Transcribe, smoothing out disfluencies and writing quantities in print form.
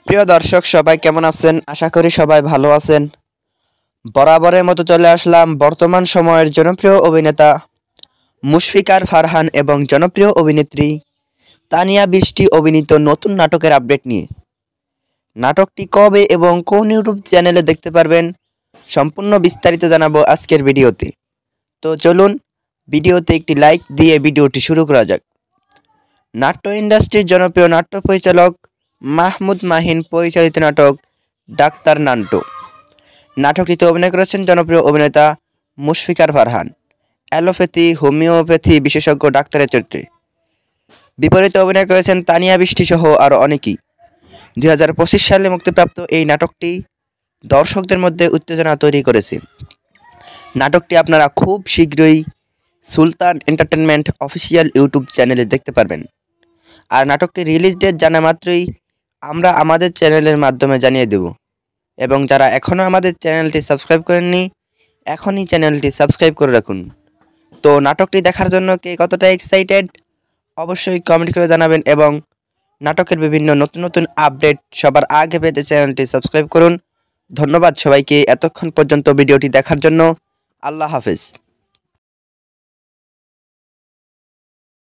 প্রিয় দর্শক সবাই কেমন আছেন? আশা করি সবাই ভালো আছেন। বরাবরের মতো চলে আসলাম বর্তমান সময়ের জনপ্রিয় অভিনেতা মুশফিকার ফারহান এবং জনপ্রিয় অভিনেত্রী তানিয়া বৃষ্টি অভিনীত নতুন নাটকের আপডেট নিয়ে। নাটকটি কবে এবং কোন ইউটিউব চ্যানেলে দেখতে পারবেন সম্পূর্ণ বিস্তারিত জানাবো আজকের ভিডিওতে। তো চলুন ভিডিওতে একটি লাইক দিয়ে ভিডিওটি শুরু করা যাক। নাট্য ইন্ডাস্ট্রির জনপ্রিয় নাট্য পরিচালক মাহমুদ মাহিন পরিচালিত নাটক ডাক্তার নান্টু। নাটকটিতে অভিনয় করেছেন জনপ্রিয় অভিনেতা মুশফিকার ফারহান অ্যালোপ্যাথি হোমিওপ্যাথি বিশেষজ্ঞ ডাক্তারের চরিত্রে। বিপরীতে অভিনয় করেছেন তানিয়া বৃষ্টি সহ আরও অনেকেই। 2025 সালে মুক্তিপ্রাপ্ত এই নাটকটি দর্শকদের মধ্যে উত্তেজনা তৈরি করেছে। নাটকটি আপনারা খুব শীঘ্রই সুলতান এন্টারটেনমেন্ট অফিসিয়াল ইউটিউব চ্যানেলে দেখতে পারবেন। আর নাটকটি রিলিজ ডেট জানা মাত্রই আমরা আমাদের চ্যানেলের মাধ্যমে জানিয়ে দেব। এবং যারা এখনও আমাদের চ্যানেলটি সাবস্ক্রাইব করেননি এখনই চ্যানেলটি সাবস্ক্রাইব করে রাখুন। তো নাটকটি দেখার জন্য কে কতটা এক্সাইটেড অবশ্যই কমেন্ট করে জানাবেন এবং নাটকের বিভিন্ন নতুন নতুন আপডেট সবার আগে পেতে চ্যানেলটি সাবস্ক্রাইব করুন। ধন্যবাদ সবাইকে এতক্ষণ পর্যন্ত ভিডিওটি দেখার জন্য। আল্লাহ হাফেজ।